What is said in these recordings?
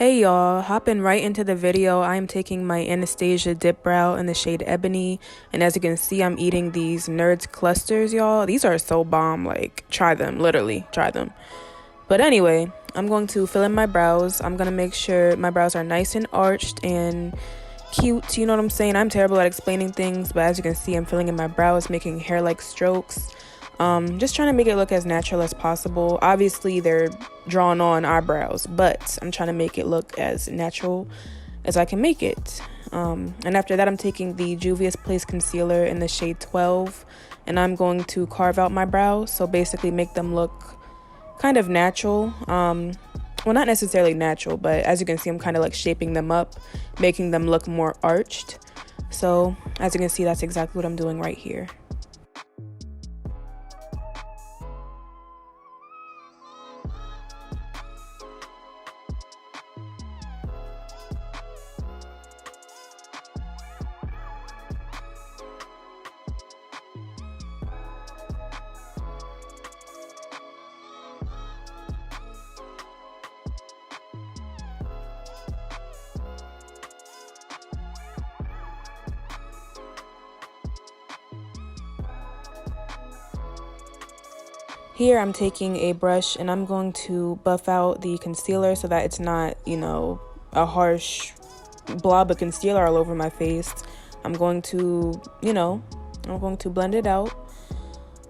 Hey y'all, hopping right into the video. I am taking my Anastasia dip brow in the shade Ebony, and as you can see, I'm eating these Nerds clusters, y'all. These are so bomb, like, try them, literally, try them. But anyway, I'm going to fill in my brows. I'm gonna make sure my brows are nice and arched and cute, you know what I'm saying? I'm terrible at explaining things, but as you can see, I'm filling in my brows, making hair-like strokes. Just trying to make it look as natural as possible. Obviously, they're drawn on eyebrows, but I'm trying to make it look as natural as I can make it. And after that, I'm taking the Juvia's Place concealer in the shade 12, and I'm going to carve out my brows, so basically make them look kind of natural. Well, not necessarily natural, but as you can see, I'm kind of like shaping them up, making them look more arched. So as you can see, that's exactly what I'm doing right here. Here I'm taking a brush and I'm going to buff out the concealer so that it's not, a harsh blob of concealer all over my face. I'm going to blend it out.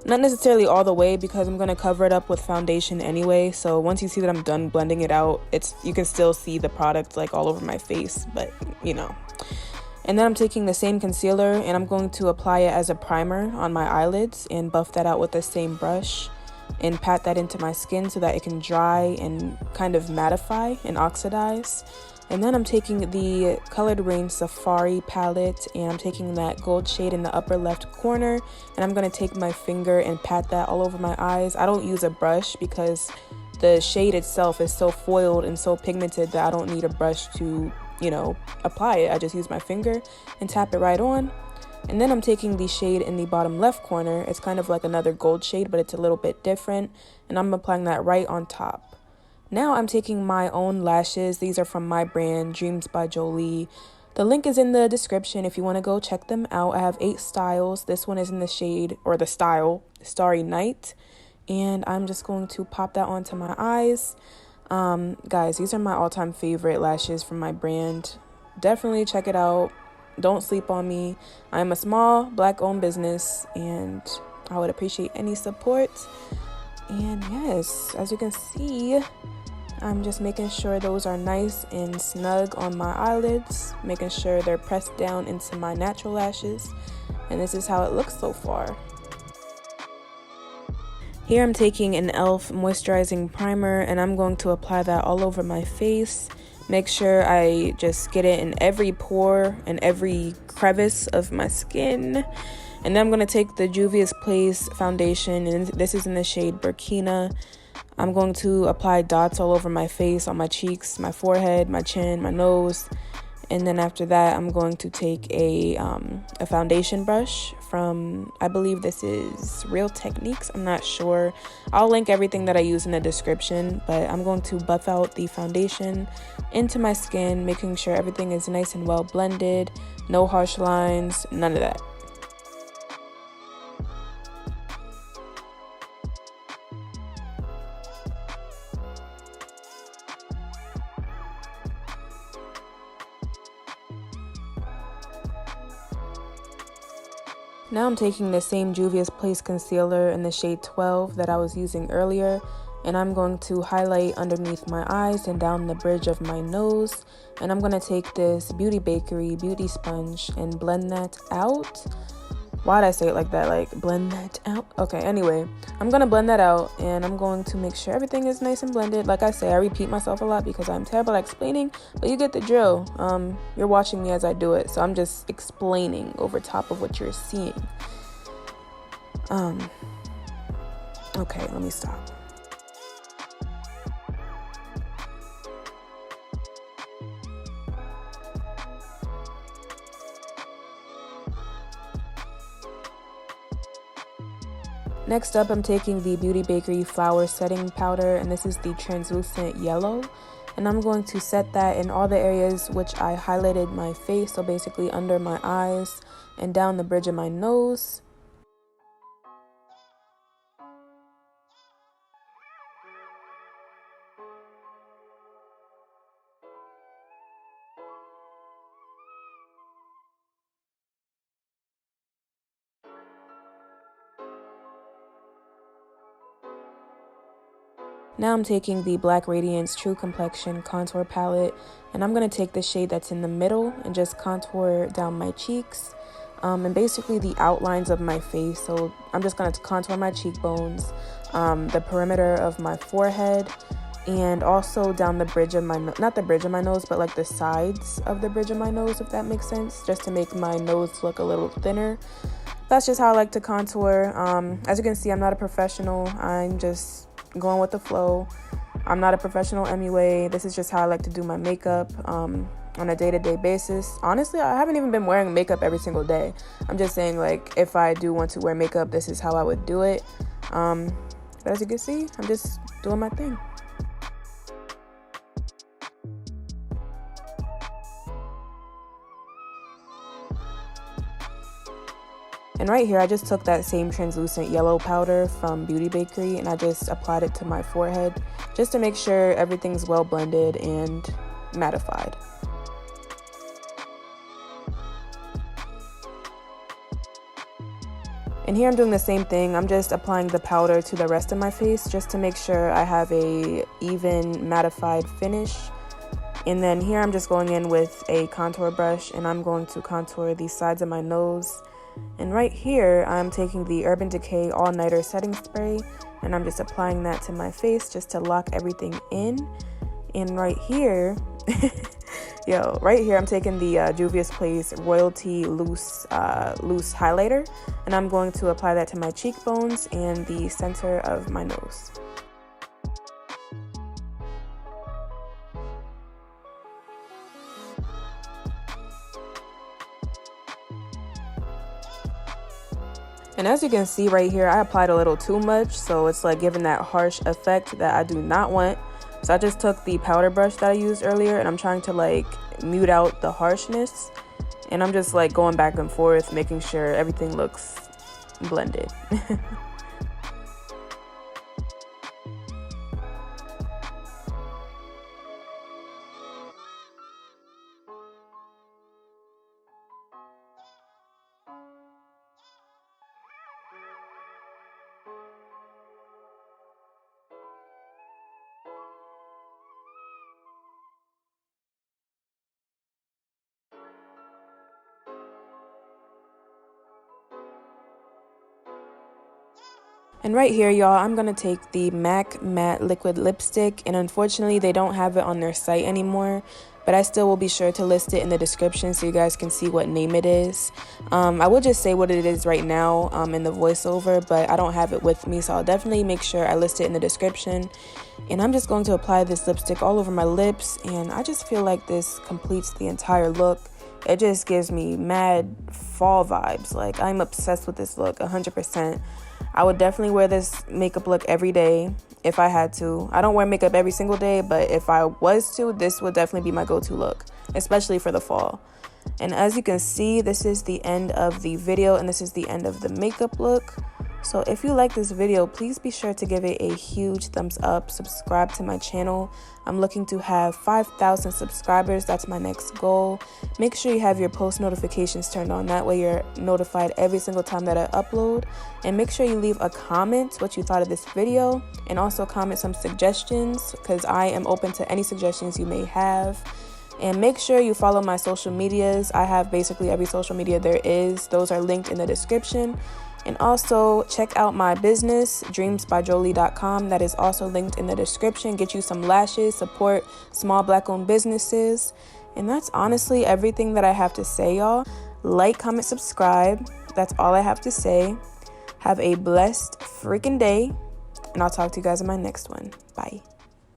Not necessarily all the way because I'm going to cover it up with foundation anyway. So once you see that I'm done blending it out, you can still see the product like all over my face, but And then I'm taking the same concealer and I'm going to apply it as a primer on my eyelids and buff that out with the same brush and pat that into my skin so that it can dry and kind of mattify and oxidize. And then I'm taking the Colored Rain Safari palette and I'm taking that gold shade in the upper left corner and I'm going to take my finger and pat that all over my eyes. I don't use a brush because the shade itself is so foiled and so pigmented that I don't need a brush to apply it. I just use my finger and tap it right on. And then I'm taking the shade in the bottom left corner. It's kind of like another gold shade, but it's a little bit different. And I'm applying that right on top. Now I'm taking my own lashes. These are from my brand, Beautybyjoliee. The link is in the description if you want to go check them out. I have 8 styles. This one is in the shade, or the style, Starry Night. And I'm just going to pop that onto my eyes. Guys, these are my all-time favorite lashes from my brand. Definitely check it out. Don't sleep on me. I'm a small Black-owned business and I would appreciate any support. And yes, as you can see, I'm just making sure those are nice and snug on my eyelids, making sure they're pressed down into my natural lashes. And this is how it looks so far. Here I'm taking an e.l.f. moisturizing primer and I'm going to apply that all over my face. Make sure I just get it in every pore and every crevice of my skin. And then I'm going to take the Juvia's Place foundation, and this is in the shade Burkina. I'm going to apply dots all over my face, on my cheeks, my forehead, my chin, my nose. And then after that, I'm going to take a foundation brush from, I believe this is Real Techniques. I'm not sure. I'll link everything that I use in the description, but I'm going to buff out the foundation into my skin, making sure everything is nice and well blended, no harsh lines, none of that. Now I'm taking the same Juvia's Place concealer in the shade 12 that I was using earlier, and I'm going to highlight underneath my eyes and down the bridge of my nose. And I'm going to take this Beautybyjoliee beauty sponge and blend that out. Why'd I say it like that? Like, blend that out? Okay, anyway, I'm going to blend that out and I'm going to make sure everything is nice and blended. Like I say, I repeat myself a lot because I'm terrible at explaining, but you get the drill. You're watching me as I do it, so I'm just explaining over top of what you're seeing. Okay, let me stop. Next up, I'm taking the Beautybyjoliee Flower Setting Powder, and this is the translucent yellow. And I'm going to set that in all the areas which I highlighted my face, so basically under my eyes and down the bridge of my nose. Now I'm taking the Black Radiance True Complexion Contour Palette, and I'm going to take the shade that's in the middle and just contour down my cheeks, and basically the outlines of my face. So I'm just going to contour my cheekbones, the perimeter of my forehead, and also down the bridge of my not the bridge of my nose, but like the sides of the bridge of my nose, if that makes sense, just to make my nose look a little thinner. That's just how I like to contour. As you can see, I'm not a professional. I'm just going with the flow. I'm not a professional MUA. This is just how I like to do my makeup on a day-to-day basis. Honestly, I haven't even been wearing makeup every single day. I'm just saying, like, if I do want to wear makeup, this is how I would do it. But as you can see, I'm just doing my thing. And right here, I just took that same translucent yellow powder from Beautybyjoliee and I just applied it to my forehead just to make sure everything's well blended and mattified. And here I'm doing the same thing. I'm just applying the powder to the rest of my face just to make sure I have a even mattified finish. And then here I'm just going in with a contour brush and I'm going to contour the sides of my nose. And right here, I'm taking the Urban Decay All Nighter Setting Spray and I'm just applying that to my face just to lock everything in. And right here, right here, I'm taking the Juvia's Place Royalty Loose Highlighter and I'm going to apply that to my cheekbones and the center of my nose. And as you can see right here, I applied a little too much, so it's like giving that harsh effect that I do not want. So I just took the powder brush that I used earlier and I'm trying to like mute out the harshness. And I'm just like going back and forth, making sure everything looks blended. And right here, y'all, I'm going to take the MAC Matte Liquid Lipstick, and unfortunately, they don't have it on their site anymore, but I still will be sure to list it in the description so you guys can see what name it is. I will just say what it is right now in the voiceover, but I don't have it with me, so I'll definitely make sure I list it in the description. And I'm just going to apply this lipstick all over my lips, and I just feel like this completes the entire look. It just gives me mad fall vibes. Like, I'm obsessed with this look, 100%. I would definitely wear this makeup look every day if I had to. I don't wear makeup every single day, but if I was to, this would definitely be my go-to look, especially for the fall. And as you can see, this is the end of the video and this is the end of the makeup look. So if you like this video, please be sure to give it a huge thumbs up, subscribe to my channel. I'm looking to have 5,000 subscribers. That's my next goal. Make sure you have your post notifications turned on. That way you're notified every single time that I upload. And make sure you leave a comment what you thought of this video and also comment some suggestions because I am open to any suggestions you may have. And make sure you follow my social medias. I have basically every social media there is. Those are linked in the description. And also check out my business, dreamsbyjoliee.com. That is also linked in the description. Get you some lashes, support small Black-owned businesses. And that's honestly everything that I have to say, y'all. Like, comment, subscribe. That's all I have to say. Have a blessed freaking day. And I'll talk to you guys in my next one. Bye.